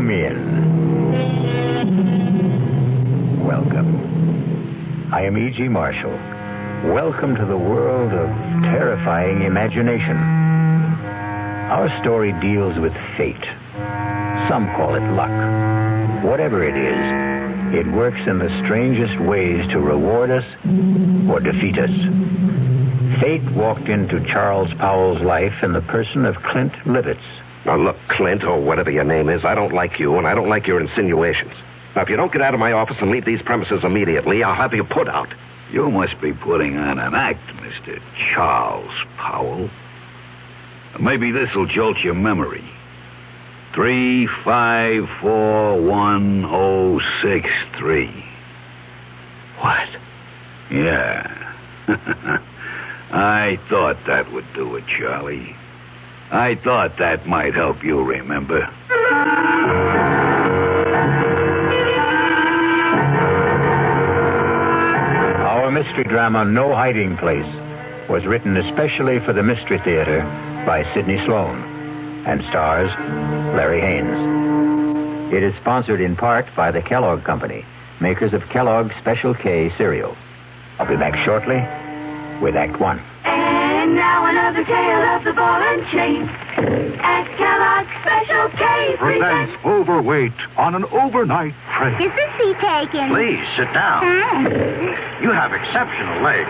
Come in. Welcome. I am E.G. Marshall. Welcome to the world of terrifying imagination. Our story deals with fate. Some call it luck. Whatever it is, it works in the strangest ways to reward us or defeat us. Fate walked into Charles Powell's life in the person of Clint Livitz. Now, look, Clint, or whatever your name is, I don't like you, and I don't like your insinuations. Now, if you don't get out of my office and leave these premises immediately, I'll have you put out. You must be putting on an act, Mr. Charles Powell. Maybe this'll jolt your memory. 3541063. What? Yeah. I thought that would do it, Charlie. I thought that might help you remember. Our mystery drama, No Hiding Place, was written especially for the Mystery Theater by Sidney Sloan and stars Larry Haynes. It is sponsored in part by the Kellogg Company, makers of Kellogg's Special K cereal. I'll be back shortly with Act One. And now another tale of the ball and chain. At Kellogg's Special K Presents Overweight on an overnight train. Is the seat taken? Please, sit down. You have exceptional legs.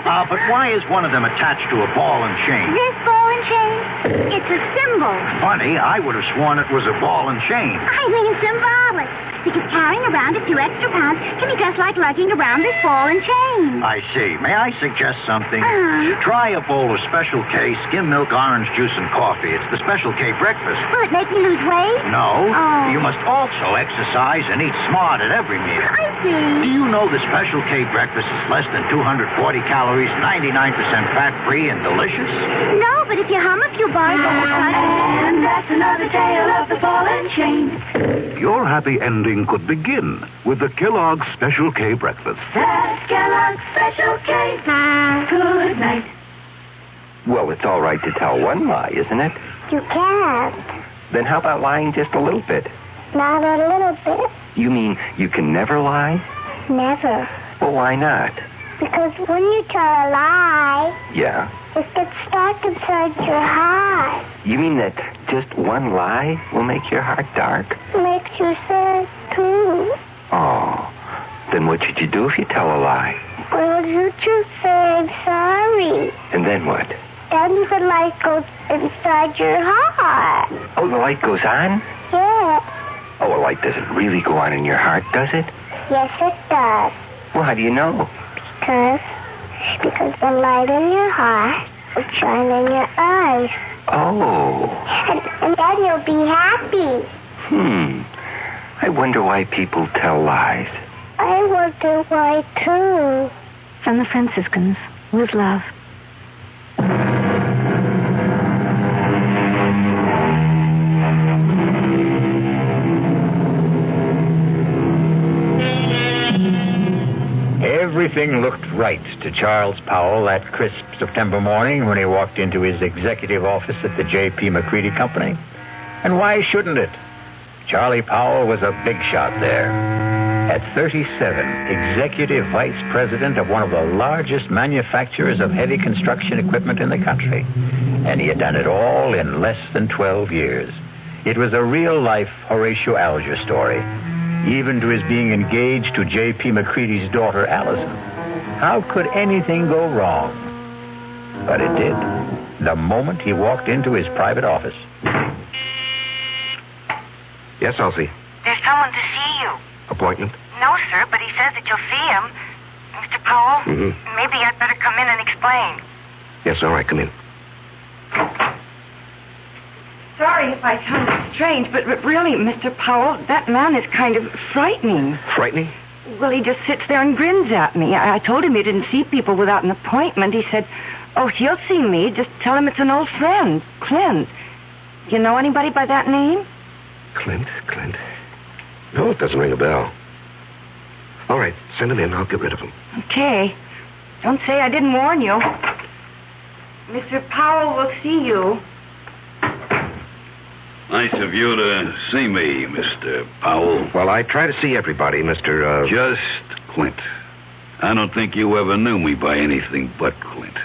But why is one of them attached to a ball and chain? This ball and chain? It's a symbol. Funny, I would have sworn it was a ball and chain. I mean symbolic. Because carrying around a few extra pounds can be just like lugging around this ball and chain. I see. May I suggest something? Try a bowl of Special K skim milk, orange juice, and coffee. It's the Special K breakfast. Will it make me lose weight? No. Oh. You must also exercise and eat smart at every meal. I see. Do you know the Special K breakfast is less than 240 calories, 99% fat-free, and delicious? No, but if you hum a few bars... And that's another tale of the ball and chain. Your happy ending could begin with the Kellogg's Special K breakfast. That's Kellogg's Special K. Good night. Well, it's all right to tell one lie, isn't it? You can't. Then how about lying just a little bit? Not a little bit. You mean you can never lie? Never. Well, why not? Because when you tell a lie, Yeah. it gets stuck inside your heart. You mean that just one lie will make your heart dark? Makes you sad, too. Oh. Then what should you do if you tell a lie? Well, you just say I'm sorry. And then what? Then the light goes inside your heart. Oh, the light goes on? Yeah. Oh, a light doesn't really go on in your heart, does it? Yes, it does. Well, how do you know? Because the light in your heart will shine in your eyes. Oh. And then you'll be happy. I wonder why people tell lies. I wonder why, too. From the Franciscans, with love. Everything looked right to Charles Powell that crisp September morning when he walked into his executive office at the J.P. McCready Company. And why shouldn't it? Charlie Powell was a big shot there. At 37, executive vice president of one of the largest manufacturers of heavy construction equipment in the country. And he had done it all in less than 12 years. It was a real-life Horatio Alger story, even to his being engaged to J.P. McCready's daughter, Allison. How could anything go wrong? But it did, the moment he walked into his private office. Yes, Elsie. There's someone to see you. Appointment? No, sir, but he says that you'll see him. Mr. Powell, maybe I'd better come in and explain. Yes, all right, come in. Sorry if I sound strange, but really, Mr. Powell, that man is kind of frightening. Frightening? Well, he just sits there and grins at me. I told him he didn't see people without an appointment. He said, oh, he'll see me. Just tell him it's an old friend, Clint. You know anybody by that name? Clint? No, it doesn't ring a bell. All right, send him in. I'll get rid of him. Okay. Don't say I didn't warn you. Mr. Powell will see you. Nice of you to see me, Mr. Powell. Well, I try to see everybody, Mr. Just Clint. I don't think you ever knew me by anything but Clint.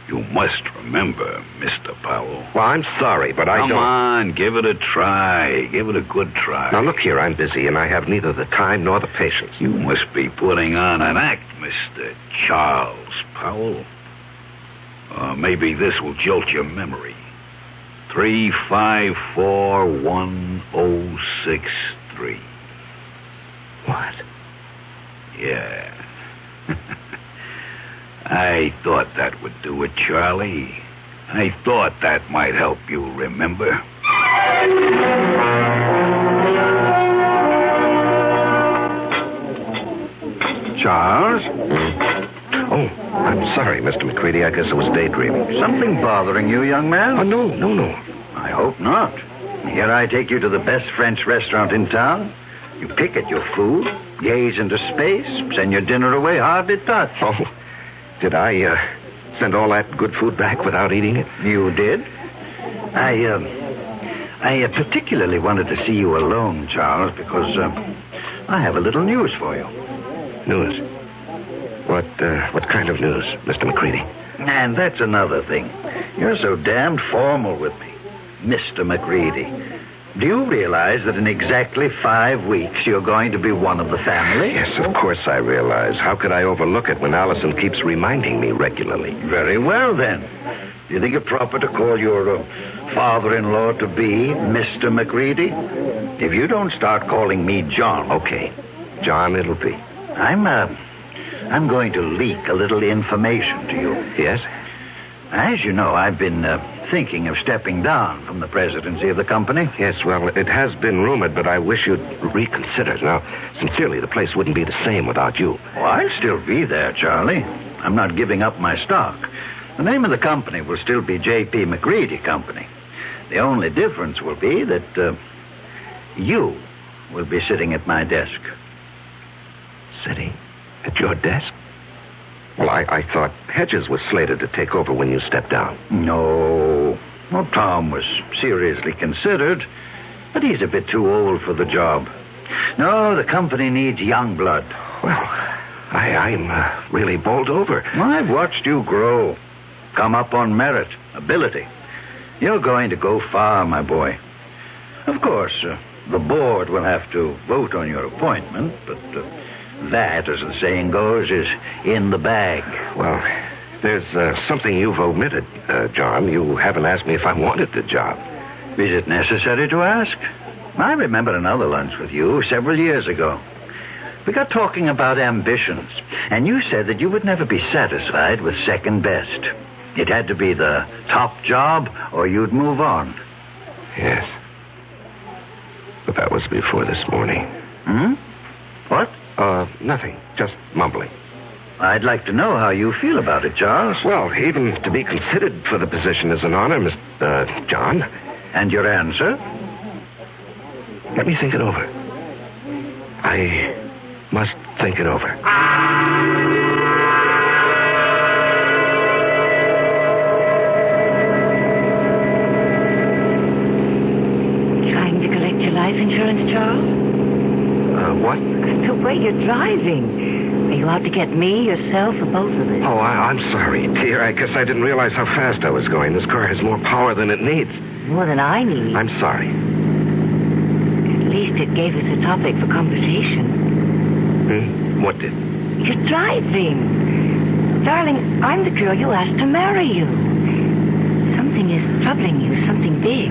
You must remember, Mr. Powell. Well, I'm sorry, but I don't... Come on, give it a try. Give it a good try. Now, look here, I'm busy, and I have neither the time nor the patience. You must be putting on an act, Mr. Charles Powell. Maybe this will jolt your memory. 3541063. What? Yeah. I thought that would do it, Charlie. I thought that might help you remember. Charles? Oh, I'm sorry, Mr. McCready. I guess I was daydreaming. Something bothering you, young man? Oh, no. I hope not. Here I take you to the best French restaurant in town. You pick at your food, gaze into space, send your dinner away hardly touched. Oh, did I send all that good food back without eating it? You did? I particularly wanted to see you alone, Charles, because I have a little news for you. News? What kind of news, Mr. McCready? And that's another thing. You're so damned formal with me, Mr. McCready. Do you realize that in exactly 5 weeks you're going to be one of the family? Yes, of course I realize. How could I overlook it when Allison keeps reminding me regularly? Very well, then. Do you think it proper to call your father-in-law to be Mr. McCready? If you don't start calling me John... Okay. John, it'll be. I'm going to leak a little information to you. Yes? As you know, I've been thinking of stepping down from the presidency of the company. Yes, well, it has been rumored, but I wish you'd reconsider. Now, sincerely, the place wouldn't be the same without you. Oh, I'll still be there, Charlie. I'm not giving up my stock. The name of the company will still be J.P. McCready Company. The only difference will be that you will be sitting at my desk. Sitting at your desk? Well, I thought Hedges was slated to take over when you stepped down. No. Well, Tom was seriously considered, but he's a bit too old for the job. No, the company needs young blood. Well, I'm really bowled over. I've watched you grow. Come up on merit, ability. You're going to go far, my boy. Of course, the board will have to vote on your appointment, but... that, as the saying goes, is in the bag. Well, there's something you've omitted, John. You haven't asked me if I wanted the job. Is it necessary to ask? I remember another lunch with you several years ago. We got talking about ambitions, and you said that you would never be satisfied with second best. It had to be the top job, or you'd move on. Yes. But that was before this morning. What? Nothing. Just mumbling. I'd like to know how you feel about it, Charles. Well, even to be considered for the position is an honor, Mr. John. And your answer? Let me think it over. I must think it over. Trying to collect your life insurance, Charles? What? The way you're driving. Are you out to get me, yourself, or both of us? Oh, I'm sorry, dear. I guess I didn't realize how fast I was going. This car has more power than it needs. More than I need. I'm sorry. At least it gave us a topic for conversation. What did? You're driving. Darling, I'm the girl you asked to marry you. Something is troubling you, something big.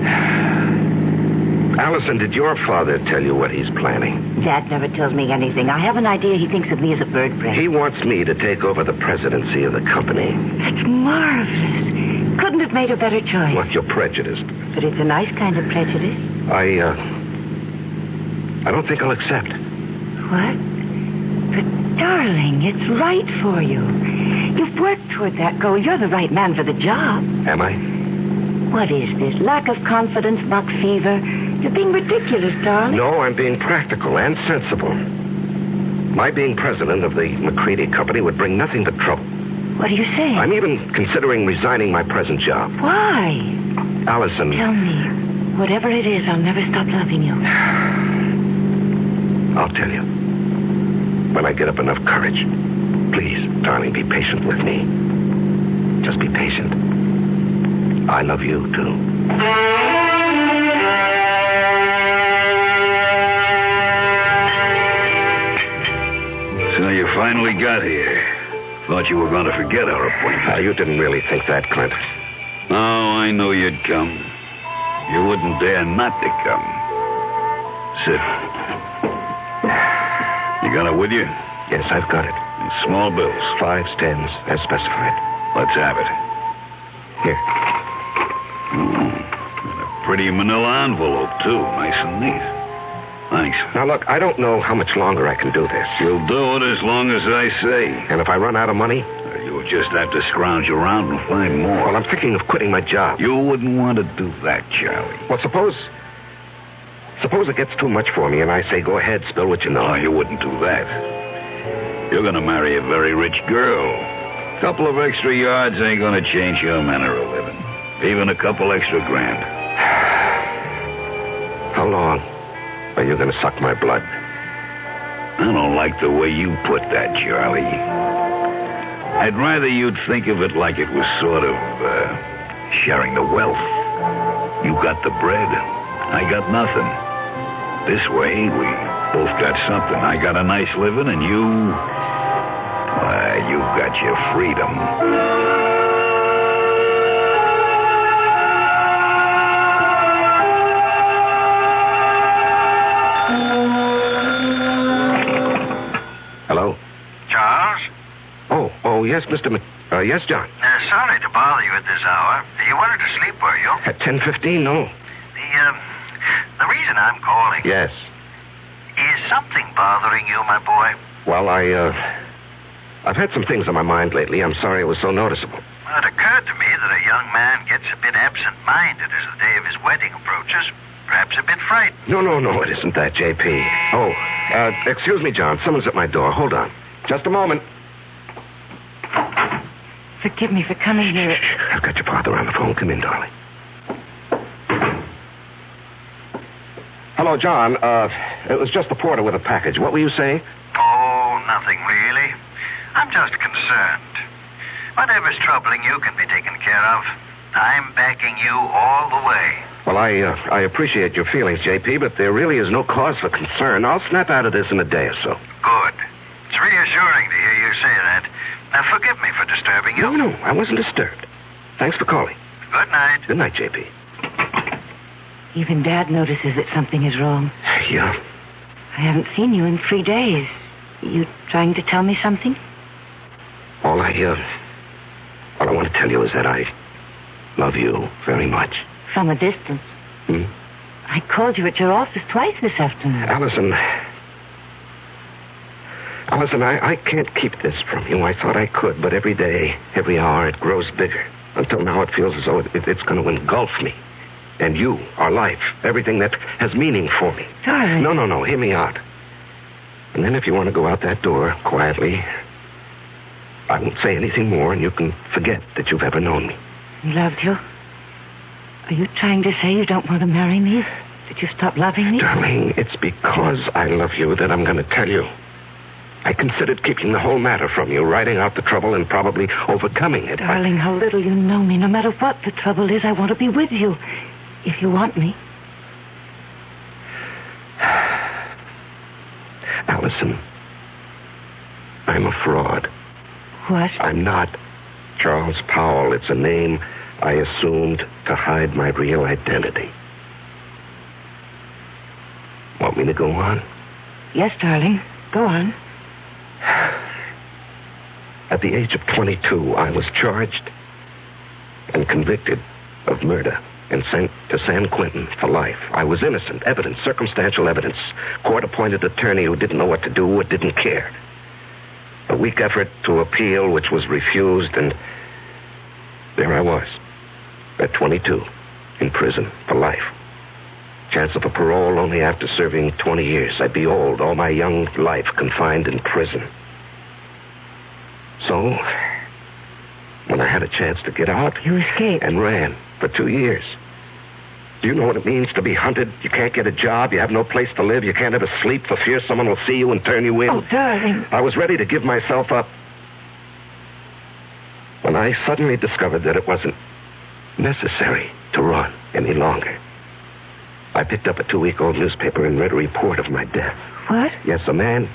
Allison, did your father tell you what he's planning? Dad never tells me anything. I have an idea he thinks of me as a bird brain. He wants me to take over the presidency of the company. That's marvelous. Couldn't have made a better choice. Well, you're prejudiced. But it's a nice kind of prejudice. I don't think I'll accept. What? But, darling, it's right for you. You've worked toward that goal. You're the right man for the job. Am I? What is this? Lack of confidence, buck fever? You're being ridiculous, darling. No, I'm being practical and sensible. My being president of the McCready Company would bring nothing but trouble. What are you saying? I'm even considering resigning my present job. Why? Allison... Tell me. Whatever it is, I'll never stop loving you. I'll tell you. When I get up enough courage. Please, darling, be patient with me. Just be patient. I love you, too. So you finally got here. Thought you were going to forget our appointment. You didn't really think that, Clint. Oh, I knew you'd come. You wouldn't dare not to come. Sit. You got it with you? Yes, I've got it. Small bills. 5s, 10s, as specified. Let's have it. Here. And a pretty manila envelope, too. Nice and neat. Thanks. Now, look, I don't know how much longer I can do this. You'll do it as long as I say. And if I run out of money? You'll just have to scrounge around and find more. Well, I'm thinking of quitting my job. You wouldn't want to do that, Charlie. Well, suppose it gets too much for me and I say, go ahead, spill what you know. No, you wouldn't do that. You're going to marry a very rich girl. A couple of extra yards ain't going to change your manner of living. Even a couple extra grand. How long are you going to suck my blood? I don't like the way you put that, Charlie. I'd rather you'd think of it like it was sort of sharing the wealth. You got the bread. I got nothing. This way, we both got something. I got a nice living, and you got your freedom. Hello? Charles? Oh, yes, Mr. yes, John. Sorry to bother you at this hour. You wanted to sleep, were you? At 10:15, no. The reason I'm calling... Yes. Is something bothering you, my boy? Well, I've had some things on my mind lately. I'm sorry it was so noticeable. Well, it occurred to me that a young man gets a bit absent-minded as the day of his wedding approaches. Perhaps a bit frightened. No, it isn't that, J.P. Oh, excuse me, John. Someone's at my door. Hold on. Just a moment. Forgive me for coming here. I've got your father on the phone. Come in, darling. Hello, John. It was just the porter with a package. What were you saying? Oh, nothing really. I'm just concerned. Whatever's troubling you can be taken care of. I'm backing you all the way. Well, I appreciate your feelings, J.P., but there really is no cause for concern. I'll snap out of this in a day or so. Good. It's reassuring to hear you say that. Now, forgive me for disturbing you. No, I wasn't disturbed. Thanks for calling. Good night. Good night, J.P. Even Dad notices that something is wrong. Yeah. I haven't seen you in 3 days. You trying to tell me something? All I want to tell you is that I love you very much. From a distance. I called you at your office twice this afternoon. Allison, I can't keep this from you. I thought I could, but every day, every hour, it grows bigger. Until now, it feels as though it's going to engulf me. And you, our life, everything that has meaning for me. Darling. No, hear me out. And then if you want to go out that door quietly, I won't say anything more, and you can forget that you've ever known me. Loved you? Are you trying to say you don't want to marry me? That you stop loving me? Darling, it's because I love you that I'm going to tell you. I considered keeping the whole matter from you, writing out the trouble and probably overcoming it. Darling, how little you know me. No matter what the trouble is, I want to be with you. If you want me. Allison, I'm a fraud. What? I'm not Charles Powell. It's a name I assumed to hide my real identity. Want me to go on? Yes, darling. Go on. At the age of 22, I was charged and convicted of murder and sent to San Quentin for life. I was innocent. Evidence, circumstantial evidence. Court-appointed attorney who didn't know what to do or didn't care. A weak effort to appeal, which was refused, and there I was, at 22, in prison for life. Chance of a parole only after serving 20 years. I'd be old, all my young life confined in prison. So, when I had a chance to get out... You escaped. And ran for 2 years. Do you know what it means to be hunted? You can't get a job. You have no place to live. You can't ever sleep for fear someone will see you and turn you in. Oh, darling. I was ready to give myself up when I suddenly discovered that it wasn't necessary to run any longer. I picked up a 2-week-old newspaper and read a report of my death. What? Yes, a man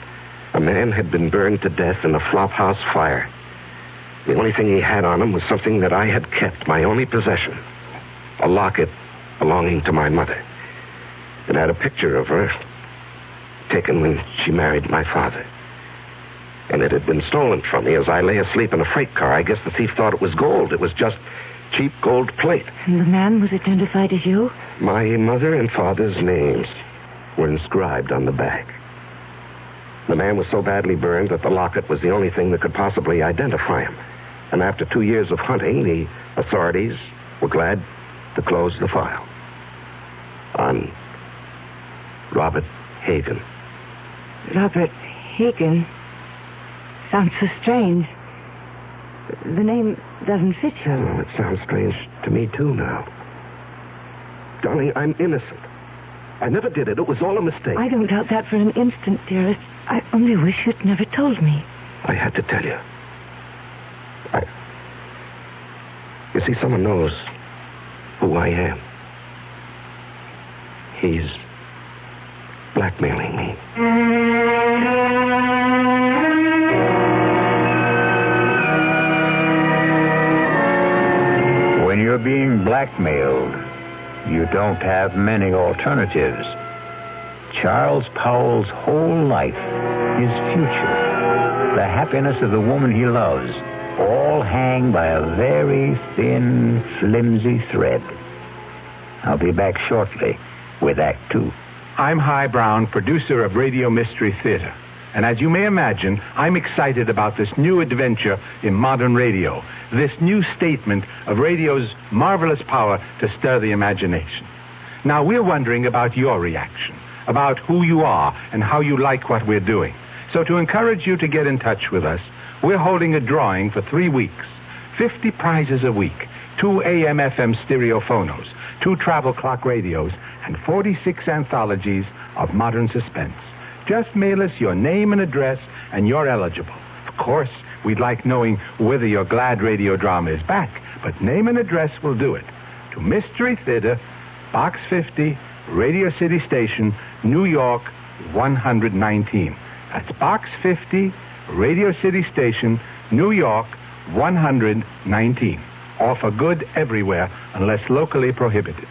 had been burned to death in a flophouse fire. The only thing he had on him was something that I had kept, my only possession, a locket belonging to my mother. It had a picture of her taken when she married my father. And it had been stolen from me as I lay asleep in a freight car. I guess the thief thought it was gold. It was just cheap gold plate. And the man was identified as you? My mother and father's names were inscribed on the back. The man was so badly burned that the locket was the only thing that could possibly identify him. And after 2 years of hunting, the authorities were glad to close the file on Robert Hagen. Robert Hagen? Sounds so strange. The name doesn't fit you. Well, it sounds strange to me, too, now. Darling, I'm innocent. I never did it. It was all a mistake. I don't doubt that for an instant, dearest. I only wish you'd never told me. I had to tell you. You see, someone knows who I am. He's blackmailing me. When you're being blackmailed, you don't have many alternatives. Charles Powell's whole life, his future, the happiness of the woman he loves, all hang by a very thin, flimsy thread. I'll be back shortly with Act 2. I'm Hy Brown, producer of Radio Mystery Theater. And as you may imagine, I'm excited about this new adventure in modern radio, this new statement of radio's marvelous power to stir the imagination. Now, we're wondering about your reaction, about who you are and how you like what we're doing. So to encourage you to get in touch with us, we're holding a drawing for 3 weeks. 50 prizes a week, 2 AM/FM stereophonos, 2 travel clock radios, and 46 anthologies of modern suspense. Just mail us your name and address, and you're eligible. Of course, we'd like knowing whether your glad radio drama is back, but name and address will do it. To Mystery Theater, Box 50, Radio City Station, New York, 119. That's Box 50, Radio City Station, New York, 119. All for good everywhere, unless locally prohibited.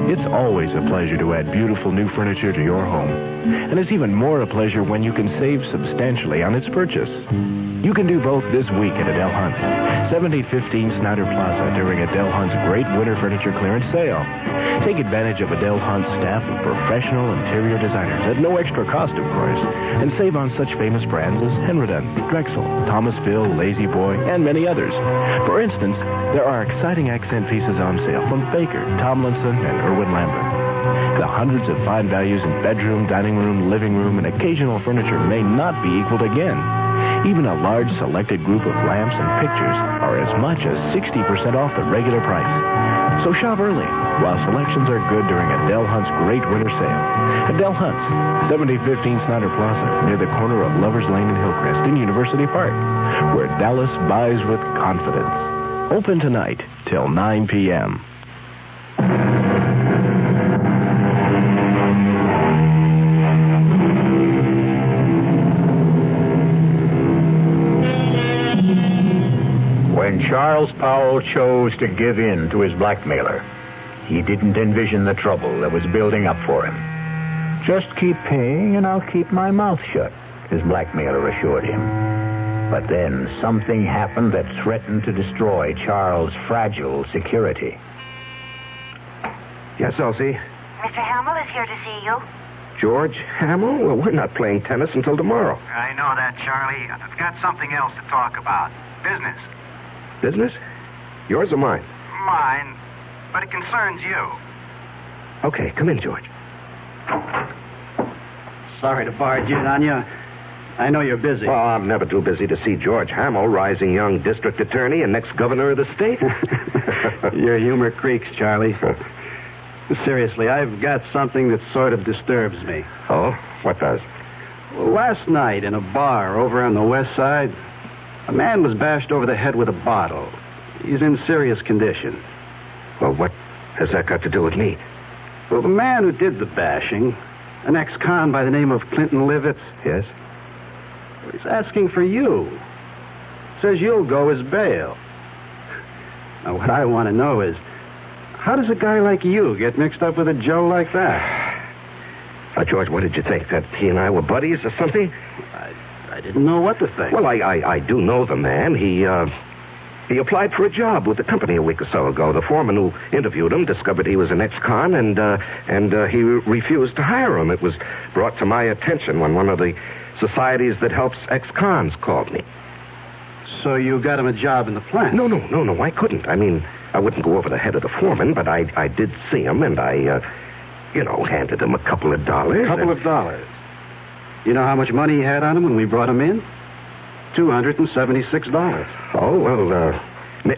It's always a pleasure to add beautiful new furniture to your home. And it's even more a pleasure when you can save substantially on its purchase. You can do both this week at Adele Hunt's, 7015 Snyder Plaza during Adele Hunt's great winter furniture clearance sale. Take advantage of Adele Hunt's staff of professional interior designers at no extra cost, of course, and save on such famous brands as Henredon, Drexel, Thomasville, Lazy Boy, and many others. For instance, there are exciting accent pieces on sale from Baker, Tomlinson, and Irwin Lambert. The hundreds of fine values in bedroom, dining room, living room, and occasional furniture may not be equaled again. Even a large selected group of lamps and pictures are as much as 60% off the regular price. So shop early while selections are good during Adele Hunt's great winter sale. Adele Hunt's, 7015 Snyder Plaza, near the corner of Lovers Lane and Hillcrest in University Park, where Dallas buys with confidence. Open tonight till 9 p.m. When Charles Powell chose to give in to his blackmailer, he didn't envision the trouble that was building up for him. Just keep paying and I'll keep my mouth shut, his blackmailer assured him. But then something happened that threatened to destroy Charles' fragile security. Yes, Elsie? Mr. Hamill is here to see you. George Hamill? Well, we're not playing tennis until tomorrow. I know that, Charlie. I've got something else to talk about. Business. Business? Yours or mine? Mine, but it concerns you. Okay, come in, George. Sorry to barge in on you. I know you're busy. Well, I'm never too busy to see George Hamill, rising young district attorney and next governor of the state. Your humor creaks, Charlie. Seriously, I've got something that sort of disturbs me. Oh? What does? Last night in a bar over on the west side, a man was bashed over the head with a bottle. He's in serious condition. Well, what has that got to do with me? Well, the man who did the bashing, an ex-con by the name of Clinton Livitz. Yes? He's asking for you. Says you'll go as bail. Now, what I want to know is, how does a guy like you get mixed up with a Joe like that? Now, George, what did you think? That he and I were buddies or something? I didn't know what to think. Well, I do know the man. He applied for a job with the company a week or so ago. The foreman who interviewed him discovered he was an ex-con, and he refused to hire him. It was brought to my attention when one of the societies that helps ex-cons called me. So you got him a job in the plant? No, I couldn't. I mean, I wouldn't go over the head of the foreman, but I did see him, and I handed him a couple of dollars. A couple of dollars? You know how much money he had on him when we brought him in? $276. Oh, well,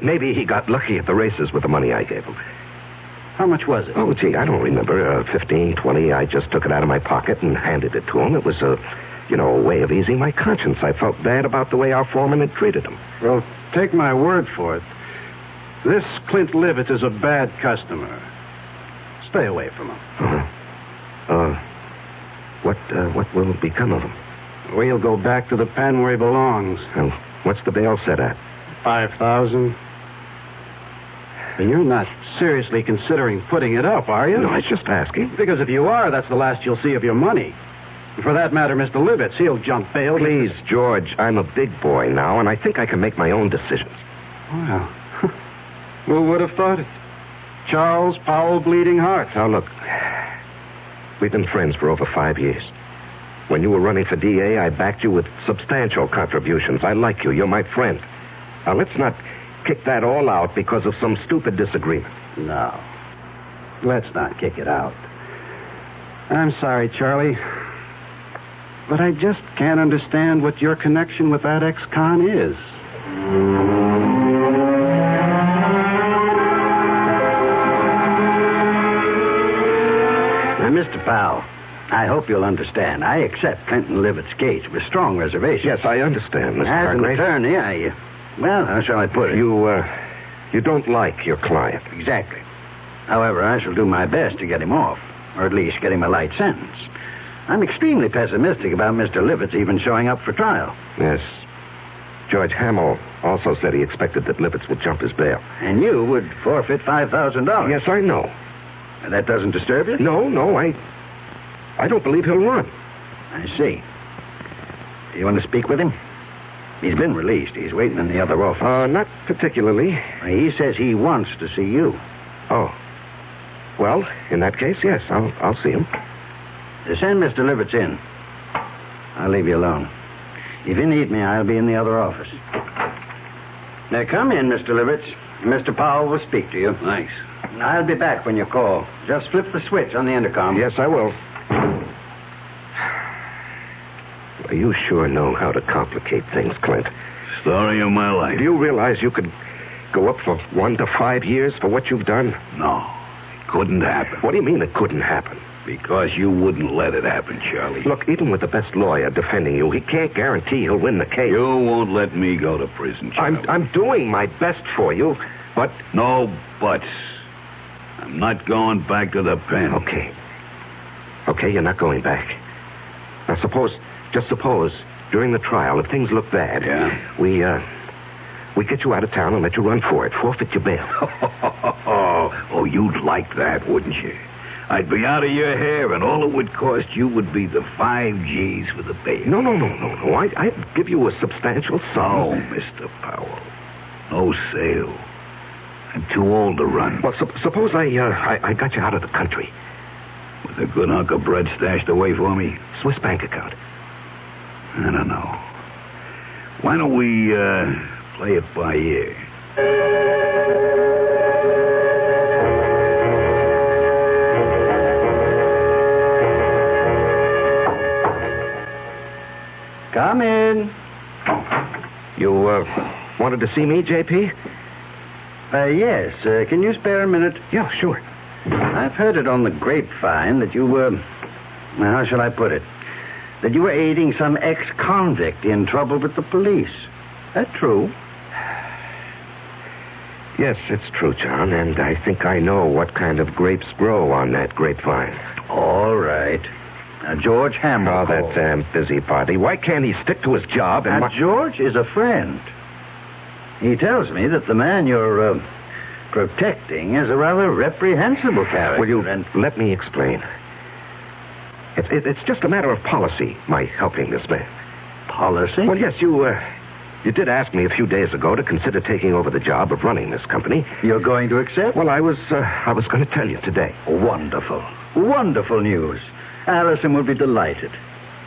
maybe he got lucky at the races with the money I gave him. How much was it? Oh, gee, I don't remember. 15, 20. I just took it out of my pocket and handed it to him. It was a way of easing my conscience. I felt bad about the way our foreman had treated him. Well, take my word for it. This Clint Livitz is a bad customer. Stay away from him. What will become of him? Well, he'll go back to the pen where he belongs. And what's the bail set at? $5,000. And you're not seriously considering putting it up, are you? No, I was just asking. Because if you are, that's the last you'll see of your money. And for that matter, Mr. Livitz, he'll jump bail. Please, George, I'm a big boy now, and I think I can make my own decisions. Well, who would have thought it? Charles Powell Bleeding Heart. Now, look, we've been friends for over 5 years. When you were running for DA, I backed you with substantial contributions. I like you. You're my friend. Now, let's not kick that all out because of some stupid disagreement. No. Let's not kick it out. I'm sorry, Charlie. But I just can't understand what your connection with that ex-con is. Now, Mr. Powell, I hope you'll understand. I accept Clinton Livett's case with strong reservations. Yes, I understand, Mr. As an Hargrave. attorney, well, how shall I put it? You don't like your client. Exactly. However, I shall do my best to get him off, or at least get him a light sentence. I'm extremely pessimistic about Mr. Livitz even showing up for trial. Yes. George Hamill also said he expected that Livitz would jump his bail. And you would forfeit $5,000. Yes, I know. And that doesn't disturb you? No, I don't believe he'll run. I see. You want to speak with him? He's been released. He's waiting in the other office. Not particularly. He says he wants to see you. Oh. Well, in that case, yes, I'll see him. Send Mr. Livitz in. I'll leave you alone. If you need me, I'll be in the other office. Now, come in, Mr. Livitz. Mr. Powell will speak to you. Thanks. I'll be back when you call. Just flip the switch on the intercom. Yes, I will. You sure know how to complicate things, Clint. Story of my life. Do you realize you could go up for 1 to 5 years for what you've done? No, it couldn't happen. What do you mean it couldn't happen? Because you wouldn't let it happen, Charlie. Look, even with the best lawyer defending you, he can't guarantee he'll win the case. You won't let me go to prison, Charlie. I'm doing my best for you, but... No buts. I'm not going back to the pen. Okay, you're not going back. Now, just suppose, during the trial, if things look bad... Yeah? We get you out of town and let you run for it. Forfeit your bail. Oh, you'd like that, wouldn't you? I'd be out of your hair, and all it would cost you would be the 5 G's for the bail. No. I'd give you a substantial sum. Oh, Mr. Powell. No sale. I'm too old to run. Well, suppose I got you out of the country. With a good hunk of bread stashed away for me? Swiss bank account. I don't know. Why don't we play it by ear? Come in. You wanted to see me, J.P.? Yes. Can you spare a minute? Yeah, sure. I've heard it on the grapevine that you were... How shall I put it? That you were aiding some ex-convict in trouble with the police. That true? Yes, it's true, John, and I think I know what kind of grapes grow on that grapevine. All right. Now, George Hamill. Oh, that damn busybody. Why can't he stick to his job and... Now, George is a friend. He tells me that the man you're protecting is a rather reprehensible character. Will you let me explain? It's just a matter of policy, my helping this man. Policy? Well, yes, you did ask me a few days ago to consider taking over the job of running this company. You're going to accept? Well, I was going to tell you today. Wonderful. Wonderful news. Allison will be delighted.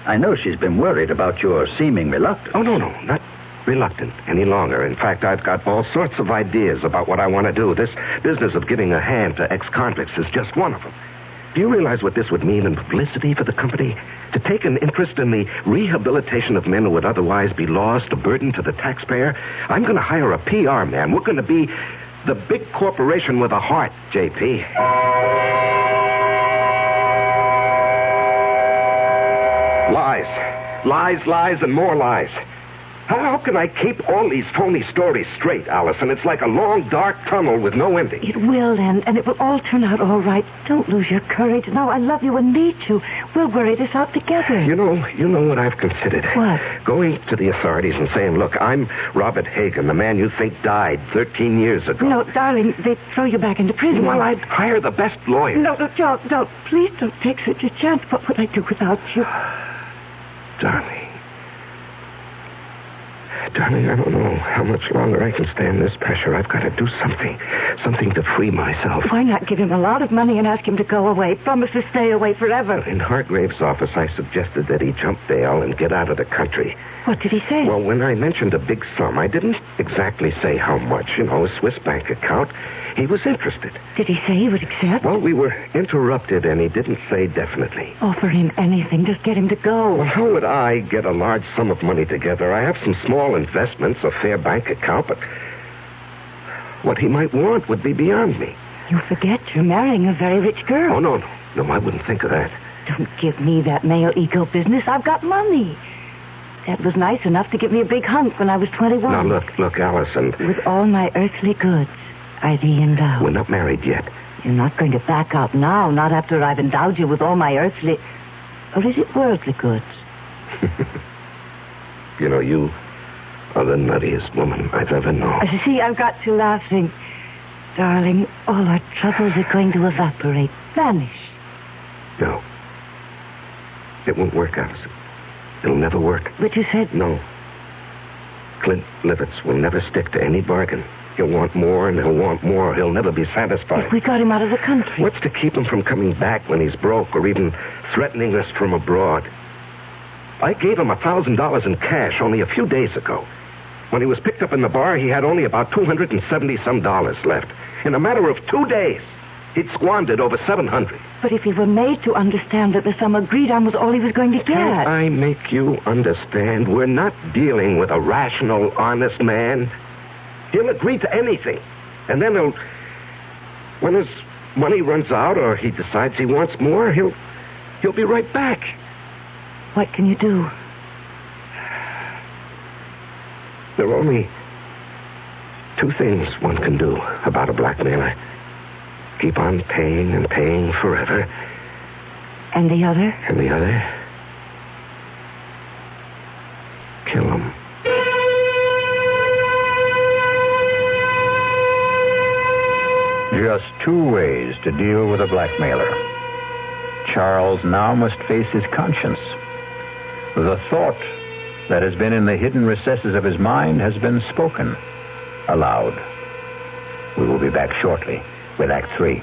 I know she's been worried about your seeming reluctance. Oh, no, not reluctant any longer. In fact, I've got all sorts of ideas about what I want to do. This business of giving a hand to ex-convicts is just one of them. Do you realize what this would mean in publicity for the company? To take an interest in the rehabilitation of men who would otherwise be lost, a burden to the taxpayer? I'm going to hire a PR man. We're going to be the big corporation with a heart, J.P. Lies, and more lies. How can I keep all these phony stories straight, Allison? It's like a long, dark tunnel with no ending. It will end, and it will all turn out all right. Don't lose your courage. No, I love you and need you. We'll worry this out together. You know what I've considered? What? Going to the authorities and saying, look, I'm Robert Hagen, the man you think died 13 years ago. No, darling, they'd throw you back into prison. Well, I'd hire the best lawyer. No, don't. Please don't take such a chance. What would I do without you? Darling, I don't know how much longer I can stand this pressure. I've got to do something to free myself. Why not give him a lot of money and ask him to go away? Promise to stay away forever. In Hargrave's office, I suggested that he jump bail and get out of the country. What did he say? Well, when I mentioned a big sum, I didn't exactly say how much. A Swiss bank account. He was interested. Did he say he would accept? Well, we were interrupted, and he didn't say definitely. Offer him anything. Just get him to go. Well, how would I get a large sum of money together? I have some small investments, a fair bank account, but what he might want would be beyond me. You forget you're marrying a very rich girl. Oh, no, I wouldn't think of that. Don't give me that male ego business. I've got money. Dad was nice enough to give me a big hunk when I was 21. Now, look, Allison. With all my earthly goods, I thee endow. We're not married yet. You're not going to back out now, not after I've endowed you with all my earthly... Or is it worldly goods? You are the nuttiest woman I've ever known. See, I've got you laughing. Darling, all our troubles are going to evaporate, vanish. No. It won't work, Allison. It'll never work. But you said... No. Clint Livitz will never stick to any bargain. He'll want more, and he'll want more. He'll never be satisfied. If we got him out of the country. What's to keep him from coming back when he's broke or even threatening us from abroad? I gave him $1,000 in cash only a few days ago. When he was picked up in the bar, he had only about $270-some left. In a matter of 2 days, he'd squandered over $700. But if he were made to understand that the sum agreed on was all he was going to get... Can't I make you understand? We're not dealing with a rational, honest man. He'll agree to anything. And then when his money runs out or he decides he wants more, he'll be right back. What can you do? There are only 2 things one can do about a blackmailer. Keep on paying and paying forever. And the other? And the other? Kill him. Just 2 ways to deal with a blackmailer. Charles now must face his conscience. The thought that has been in the hidden recesses of his mind has been spoken aloud. We will be back shortly with Act 3.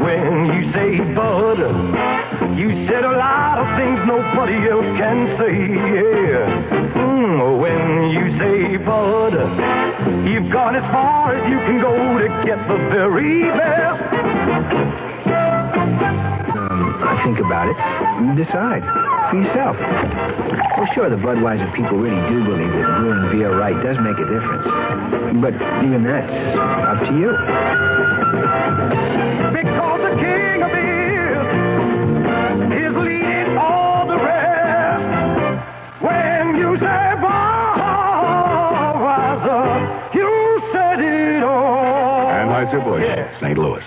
When you say butter, you said a lot of things nobody else can say, yeah. When you say butter, you've gone as far as you can go to get the very best. Think about it. Decide. for yourself. Well, sure, the Budweiser people really do believe that brewing beer right does make a difference. But even that's up to you. Because the king of beers is leading all the rest. When you say Budweiser, you said it all. Anheuser-Busch, St. Louis.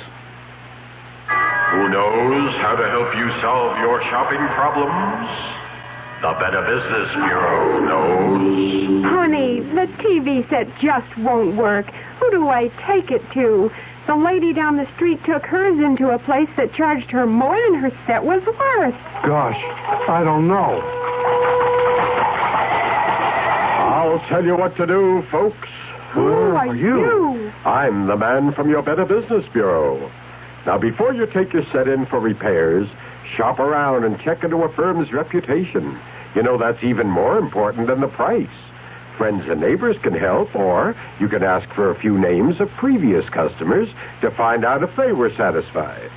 Who knows how to help you solve your shopping problems? The Better Business Bureau knows. Honey, the TV set just won't work. Who do I take it to? The lady down the street took hers into a place that charged her more than her set was worth. Gosh, I don't know. I'll tell you what to do, folks. Who are you? I'm the man from your Better Business Bureau. Now, before you take your set in for repairs, shop around and check into a firm's reputation. You know, that's even more important than the price. Friends and neighbors can help, or you can ask for a few names of previous customers to find out if they were satisfied.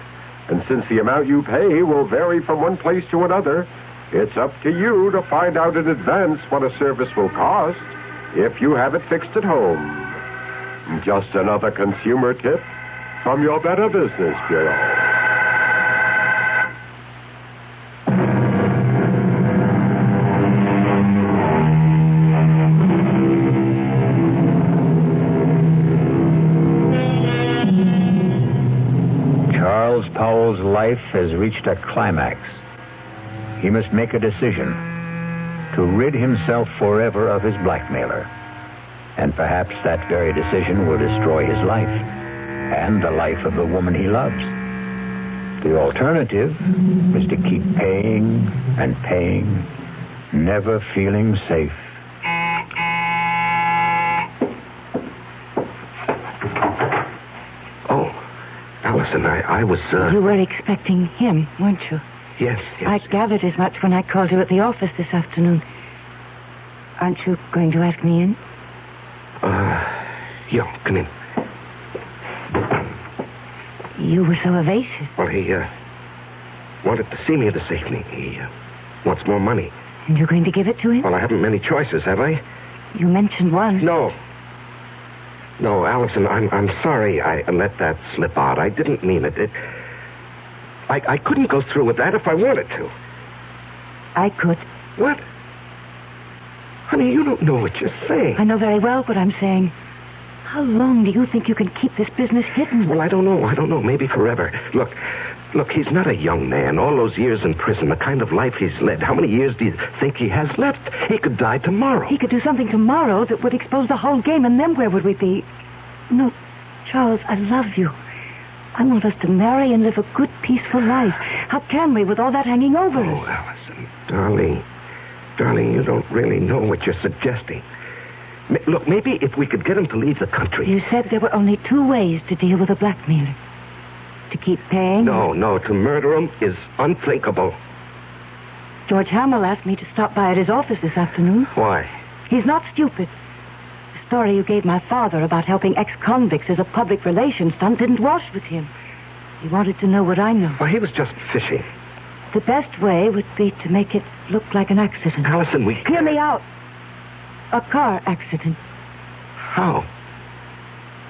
And since the amount you pay will vary from one place to another, it's up to you to find out in advance what a service will cost if you have it fixed at home. Just another consumer tip from your Better Business Bureau. Charles Powell's life has reached a climax. He must make a decision to rid himself forever of his blackmailer. And perhaps that very decision will destroy his life and the life of the woman he loves. The alternative is to keep paying and paying, never feeling safe. Oh, Allison, I was, You were expecting him, weren't you? Yes. I gathered as much when I called you at the office this afternoon. Aren't you going to ask me in? Yeah, come in. You were so evasive. Well, he, wanted to see me this evening. He, wants more money. And you're going to give it to him? Well, I haven't many choices, have I? You mentioned one. No, Allison, I'm sorry I let that slip out. I didn't mean it. I couldn't go through with that if I wanted to. I could. What? Honey, you don't know what you're saying. I know very well what I'm saying. How long do you think you can keep this business hidden? Well, I don't know. Maybe forever. Look, he's not a young man. All those years in prison, the kind of life he's led. How many years do you think he has left? He could die tomorrow. He could do something tomorrow that would expose the whole game, and then where would we be? No, Charles, I love you. I want us to marry and live a good, peaceful life. How can we with all that hanging over us? Oh, Allison, darling, you don't really know what you're suggesting. Look, maybe if we could get him to leave the country. You said there were only two ways to deal with a blackmailer. To keep paying? No, to murder him is unthinkable. George Hamill asked me to stop by at his office this afternoon. Why? He's not stupid. The story you gave my father about helping ex-convicts as a public relations stunt didn't wash with him. He wanted to know what I know. Well, he was just fishing. The best way would be to make it look like an accident. Allison, we... Hear me out. A car accident. How?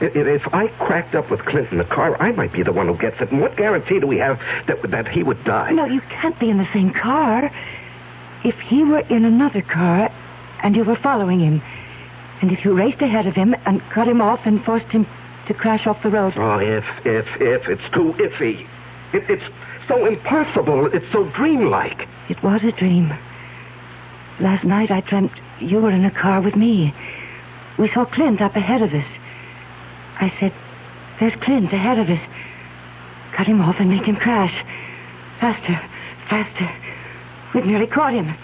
If I cracked up with Clint in the car, I might be the one who gets it. And what guarantee do we have that he would die? No, you can't be in the same car. If he were in another car and you were following him, and if you raced ahead of him and cut him off and forced him to crash off the road... Oh, if. It's too iffy. It's so impossible. It's so dreamlike. It was a dream. Last night I dreamt you were in a car with me. We saw Clint up ahead of us. I said, there's Clint ahead of us. Cut him off and make him crash. Faster. We've nearly caught him.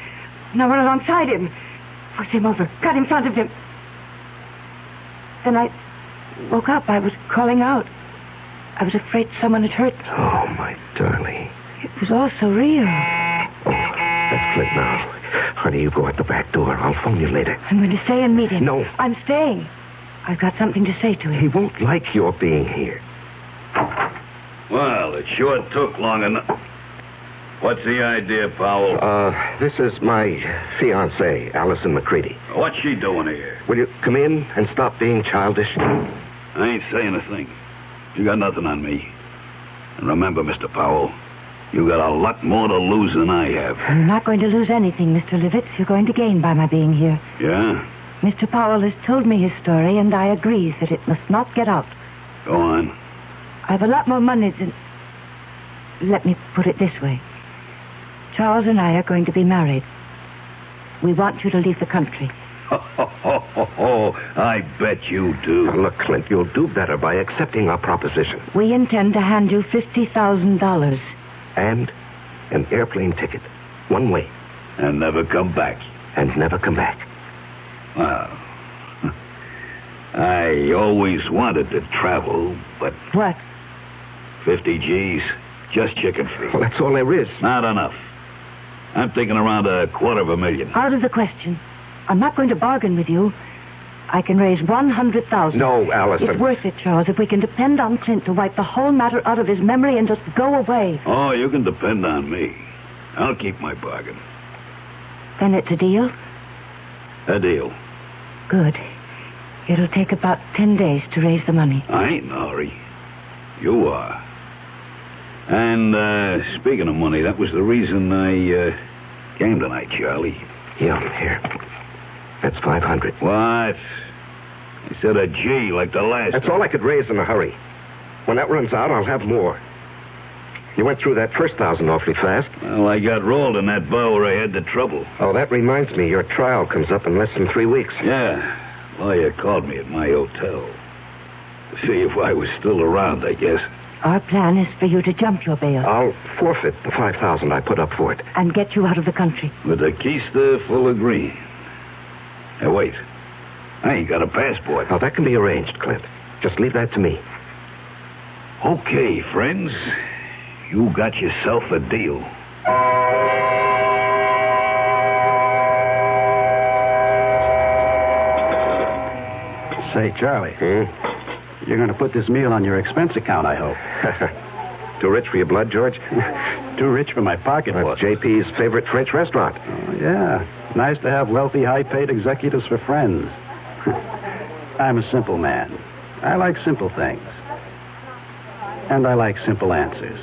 Now run alongside him. Push him over. Cut in front of him. Then I woke up. I was calling out. I was afraid someone had hurt me. Oh, my darling. It was all so real. Oh, that's Clint now. Honey, you go out the back door. I'll phone you later. I'm going to stay and meet him. No. I'm staying. I've got something to say to him. He won't like your being here. Well, it sure took long enough. What's the idea, Powell? This is my fiancée, Allison McCready. What's she doing here? Will you come in and stop being childish? I ain't saying a thing. You got nothing on me. And remember, Mr. Powell, you got a lot more to lose than I have. You're not going to lose anything, Mr. Livitz. You're going to gain by my being here. Yeah? Mr. Powell has told me his story, and I agree that it must not get out. Go on. I've a lot more money than... Let me put it this way. Charles and I are going to be married. We want you to leave the country. I bet you do. Now, look, Clint, you'll do better by accepting our proposition. We intend to hand you $50,000. And an airplane ticket. One way. And never come back. And never come back. Well, I always wanted to travel, but... What? 50 G's, just chicken feed. Well, that's all there is. Not enough. I'm thinking around $250,000. Out of the question. I'm not going to bargain with you. I can raise $100,000. No, Allison. It's worth it, Charles, if we can depend on Clint to wipe the whole matter out of his memory and just go away. Oh, you can depend on me. I'll keep my bargain. Then it's a deal? A deal. Good. It'll take about 10 days to raise the money. I ain't in a hurry. You are. And, speaking of money, that was the reason I came tonight, Charlie. Yeah, here. That's $500. What? Instead of G like the last. That's all I could raise in a hurry. When that runs out, I'll have more. You went through that first 1,000 awfully fast. Well, I got rolled in that bar where I had the trouble. Oh, that reminds me. Your trial comes up in less than 3 weeks. Yeah. Lawyer called me at my hotel. To see if I was still around, I guess. Our plan is for you to jump your bail. I'll forfeit the $5,000 I put up for it. And get you out of the country. With a keister full of green. Hey, wait. I ain't got a passport. Oh, that can be arranged, Clint. Just leave that to me. Okay, friends. You got yourself a deal. Say, Charlie. You're going to put this meal on your expense account, I hope. Too rich for your blood, George? Too rich for my pocketbook. That's JP's favorite French restaurant. Oh, yeah. Nice to have wealthy, high-paid executives for friends. I'm a simple man. I like simple things. And I like simple answers.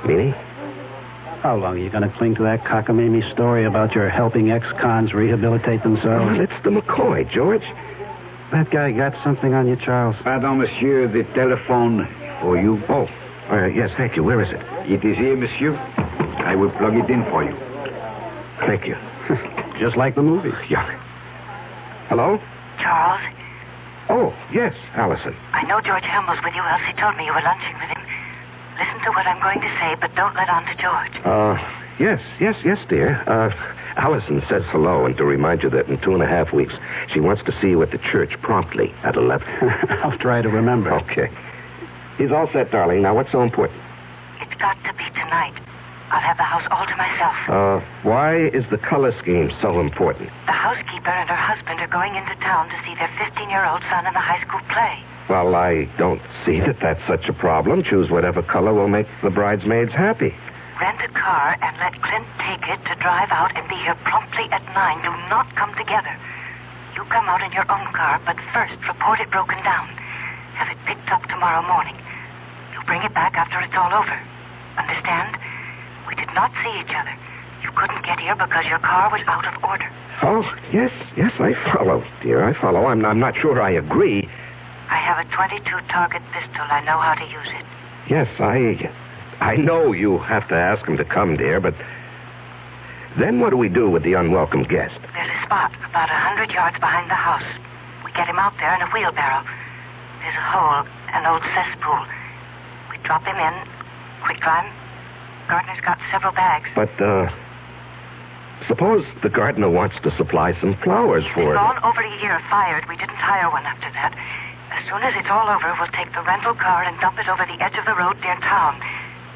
Meaning? How long are you going to cling to that cockamamie story about your helping ex-cons rehabilitate themselves? Oh, it's the McCoy, George. That guy got something on you, Charles? Pardon, monsieur, the telephone for you. Oh, yes, thank you. Where is it? It is here, monsieur. I will plug it in for you. Thank you. Just like the movie. Yeah. Hello? Charles? Oh, yes, Allison. I know George Helm was with you, else he told me you were lunching with him. Listen to what I'm going to say, but don't let on to George. Yes, dear. Allison says hello, and to remind you that in 2.5 weeks, she wants to see you at the church promptly at 11. I'll try to remember. Okay. He's all set, darling. Now, what's so important? It's got to be tonight. I'll have the house all to myself. Why is the color scheme so important? The housekeeper and her husband are going into town to see their 15-year-old son in the high school play. Well, I don't see that that's such a problem. Choose whatever color will make the bridesmaids happy. Rent a car and let Clint take it to drive out and be here promptly at 9. Do not come together. You come out in your own car, but first report it broken down. Have it picked up tomorrow morning. You'll bring it back after it's all over. Understand? We did not see each other. You couldn't get here because your car was out of order. Oh, yes, I follow, dear. I follow. I'm not sure I agree. I have a .22 target pistol. I know how to use it. Yes, I know you have to ask him to come, dear, but then what do we do with the unwelcome guest? There's a spot about 100 yards behind the house. We get him out there in a wheelbarrow. There's a hole, an old cesspool. We drop him in, quicklime. Gardner's got several bags. But, suppose the gardener wants to supply some flowers for it. It's all over a year fired. We didn't hire one after that. As soon as it's all over, we'll take the rental car and dump it over the edge of the road near town.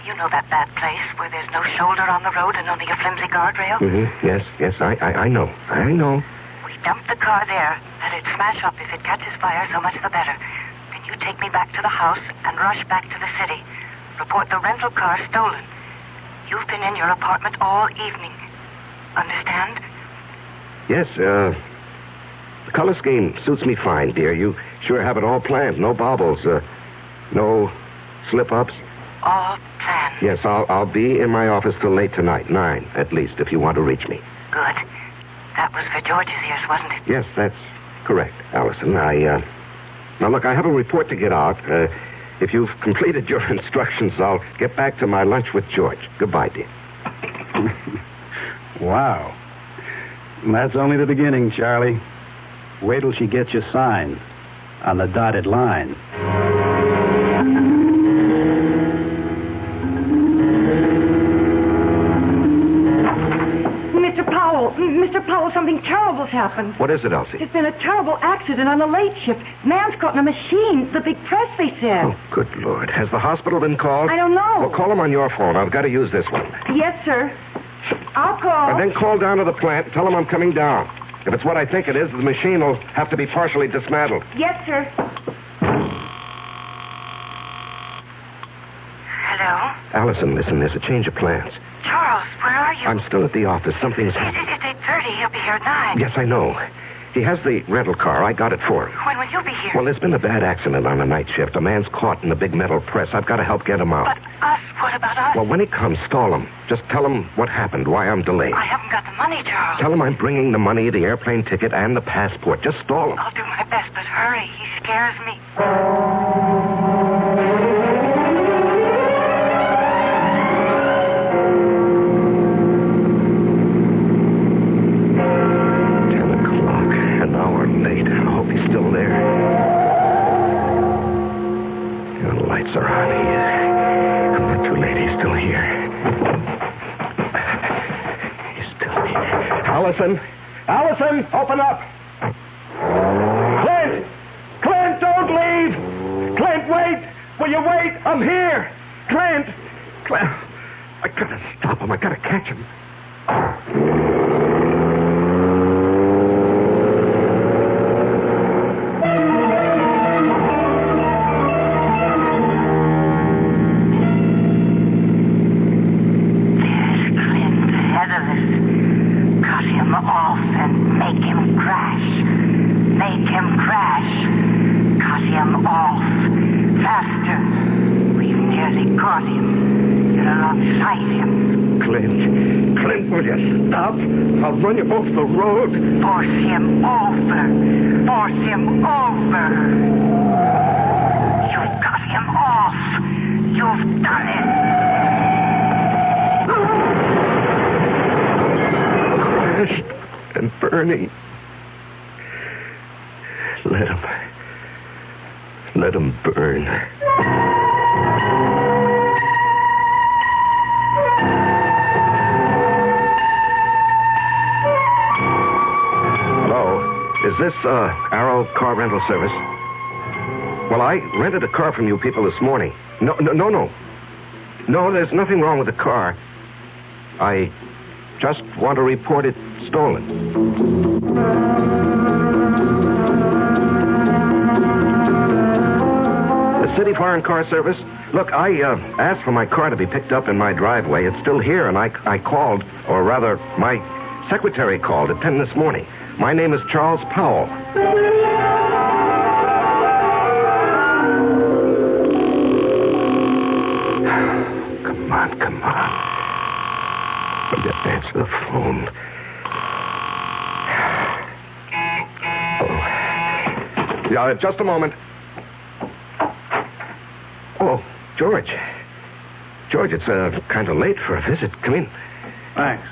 You know that bad place where there's no shoulder on the road and only a flimsy guardrail? Mm-hmm. Yes, I know. We dump the car there. Let it smash up. If it catches fire, so much the better. Then you take me back to the house and rush back to the city. Report the rental car stolen. You've been in your apartment all evening. Understand? Yes, the color scheme suits me fine, dear. You sure have it all planned. No baubles, no slip-ups. All planned. Yes, I'll be in my office till late tonight, 9 at least, if you want to reach me. Good. That was for George's ears, wasn't it? Yes, that's correct, Allison. Now, look, I have a report to get out. If you've completed your instructions, I'll get back to my lunch with George. Goodbye, dear. Wow. That's only the beginning, Charlie. Wait till she gets you signed on the dotted line. Mr. Powell, something terrible's happened. What is it, Elsie? There's been a terrible accident on the late shift. Man's caught in a machine. The big press, they said. Oh, good Lord. Has the hospital been called? I don't know. Well, call them on your phone. I've got to use this one. Yes, sir. I'll call. And then call down to the plant and tell them I'm coming down. If it's what I think it is, the machine will have to be partially dismantled. Yes, sir. Hello? Allison, listen, there's a change of plans. Charles, where are you? I'm still at the office. Something's happened. It's 8:30. He'll be here at 9. Yes, I know. He has the rental car. I got it for him. When will you be here? Well, there's been a bad accident on the night shift. A man's caught in the big metal press. I've got to help get him out. But us? What about us? Well, when he comes, stall him. Just tell him what happened, why I'm delayed. I haven't got the money, Charles. Tell him I'm bringing the money, the airplane ticket, and the passport. Just stall him. I'll do my best, but hurry. He scares me. Are on. I'm not too late. He's still here. He's still here. Allison! Allison! Open up! Clint! Clint, don't leave! Clint, wait! Will you wait? I'm here! Clint! Clint! I gotta stop him. I gotta catch him. I'll run you off the road. Force him over. Force him over. You've got him off. You've done it. Crashed and burning. Let him burn. Is this, Arrow Car Rental Service? Well, I rented a car from you people this morning. No. No, there's nothing wrong with the car. I just want to report it stolen. The City Foreign Car Service? Look, I asked for my car to be picked up in my driveway. It's still here, and I called, or rather, my secretary called at 10 this morning. My name is Charles Powell. Come on. I'll just answer the phone. Oh. Yeah, just a moment. Oh, George. George, it's kind of late for a visit. Come in. Thanks.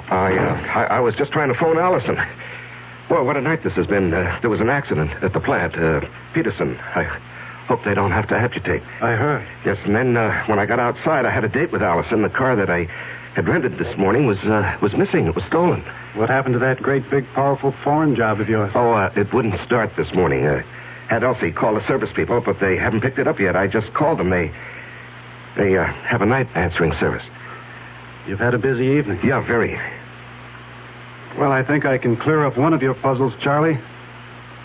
I was just trying to phone Allison. Well, what a night this has been. There was an accident at the plant. Peterson. I hope they don't have to amputate. I heard. Yes, and then when I got outside, I had a date with Allison. The car that I had rented this morning was missing. It was stolen. What happened to that great, big, powerful foreign job of yours? Oh, it wouldn't start this morning. Had Elsie call the service people, but they haven't picked it up yet. I just called them. They have a night answering service. You've had a busy evening. Yeah, very. Well, I think I can clear up one of your puzzles, Charlie.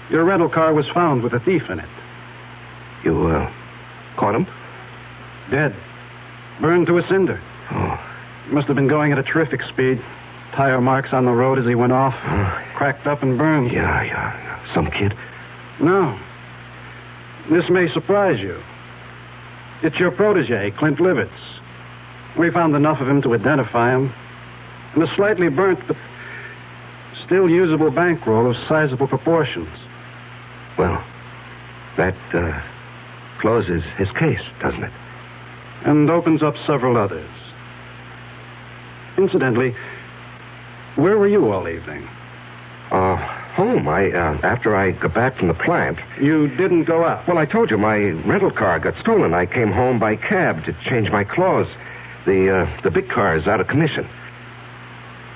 Your rental car was found with a thief in it. You, caught him? Dead. Burned to a cinder. Oh. Must have been going at a terrific speed. Tire marks on the road as he went off. Cracked up and burned. Yeah. Some kid? No. This may surprise you. It's your protege, Clint Livitz. We found enough of him to identify him. And a slightly burnt, but still usable bankroll of sizable proportions. Well, that closes his case, doesn't it? And opens up several others. Incidentally, where were you all evening? Home. After I got back from the plant. You didn't go out? Well, I told you my rental car got stolen. I came home by cab to change my clothes. The big car is out of commission.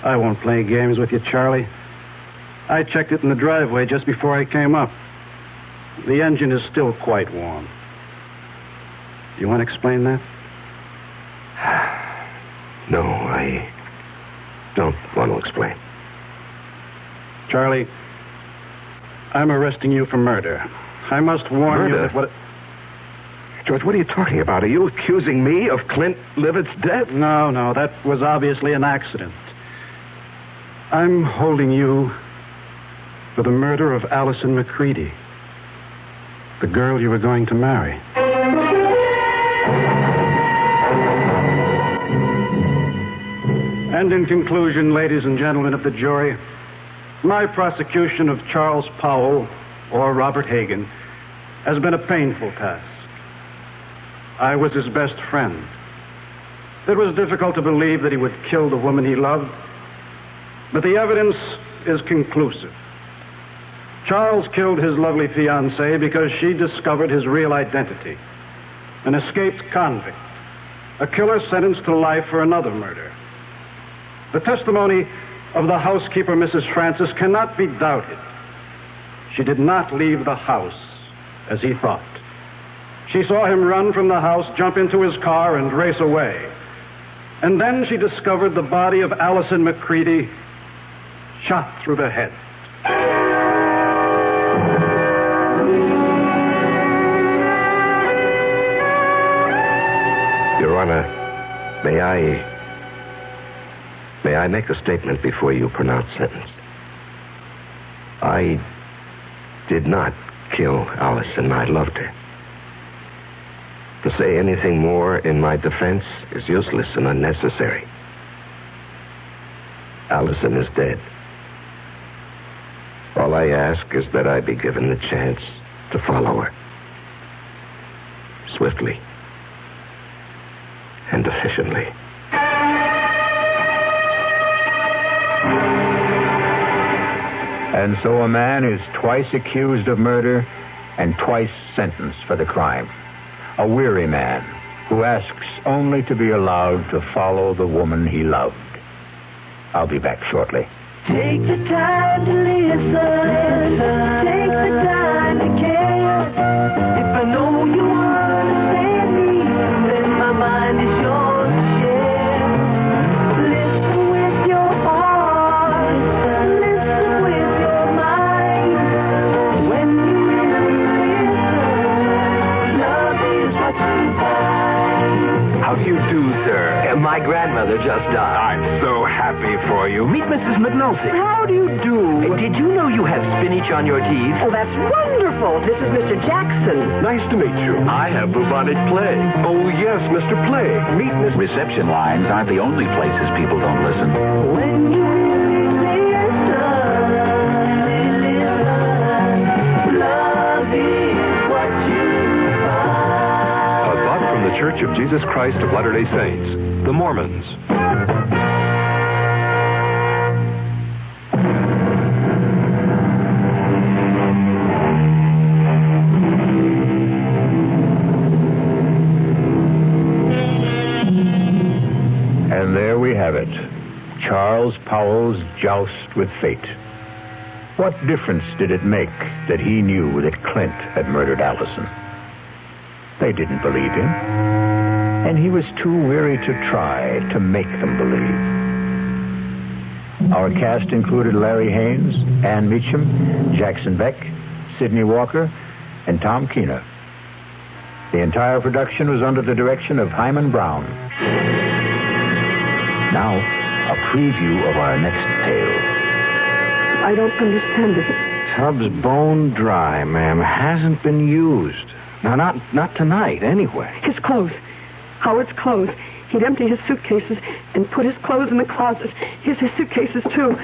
I won't play games with you, Charlie. I checked it in the driveway just before I came up. The engine is still quite warm. You want to explain that? No, I don't want to explain. Charlie, I'm arresting you for murder. I must warn you that what... George, what are you talking about? Are you accusing me of Clint Livitz's death? No, that was obviously an accident. I'm holding you for the murder of Allison McCready, the girl you were going to marry. And in conclusion, ladies and gentlemen of the jury, my prosecution of Charles Powell, or Robert Hagan, has been a painful task. I was his best friend. It was difficult to believe that he would kill the woman he loved, but the evidence is conclusive. Charles killed his lovely fiancée because she discovered his real identity, an escaped convict, a killer sentenced to life for another murder. The testimony of the housekeeper, Mrs. Francis, cannot be doubted. She did not leave the house as he thought. She saw him run from the house, jump into his car, and race away. And then she discovered the body of Allison McCready shot through the head. Your Honor, may I make a statement before you pronounce sentence? I did not kill Allison. I loved her. To say anything more in my defense is useless and unnecessary. Allison is dead. All I ask is that I be given the chance to follow her. Swiftly and efficiently. And so a man is twice accused of murder and twice sentenced for the crime. A weary man who asks only to be allowed to follow the woman he loved. I'll be back shortly. Take the time to listen. Take the time to care. If I know you understand me, then my mind is yours to share. Listen with your heart. Listen with your mind. When you listen, love is what you find. How do you do, sir? My grandmother just died. I'm so happy for you. Meet Mrs. McNulty. How do you do? Did you know you have spinach on your teeth? Oh, that's wonderful. This is Mr. Jackson. Nice to meet you. I have bubonic plague. Oh, yes, Mr. Plague. Meet Miss... Reception lines aren't the only places people don't listen. When you listen, love is what you find. A thought from the Church of Jesus Christ of Latter-day Saints, the Mormons. And there we have it. Charles Powell's joust with fate. What difference did it make that he knew that Clint had murdered Allison? They didn't believe him, and he was too weary to try to make them believe. Our cast included Larry Haynes, Ann Meacham, Jackson Beck, Sidney Walker, and Tom Keener. The entire production was under the direction of Hyman Brown. Now, a preview of our next tale. I don't understand it. Tub's bone dry, ma'am. Hasn't been used. No, not tonight, anyway. His clothes. Howard's clothes. He'd empty his suitcases and put his clothes in the closet. Here's his suitcases, too.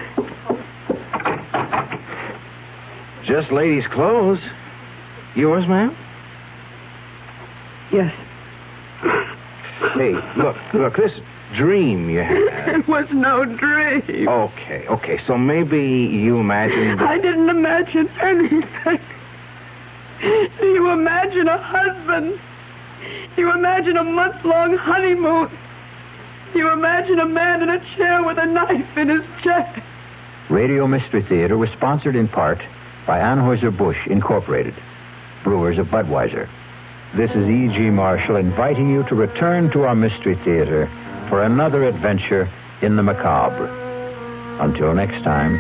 Just ladies' clothes. Yours, ma'am? Yes. Hey, look, this dream you had. It was no dream. Okay, so maybe you imagined... I didn't imagine anything. Do you imagine a husband? Do you imagine a month-long honeymoon? Do you imagine a man in a chair with a knife in his chest? Radio Mystery Theater was sponsored in part by Anheuser-Busch Incorporated, brewers of Budweiser. This is E.G. Marshall inviting you to return to our Mystery Theater for another adventure in the macabre. Until next time,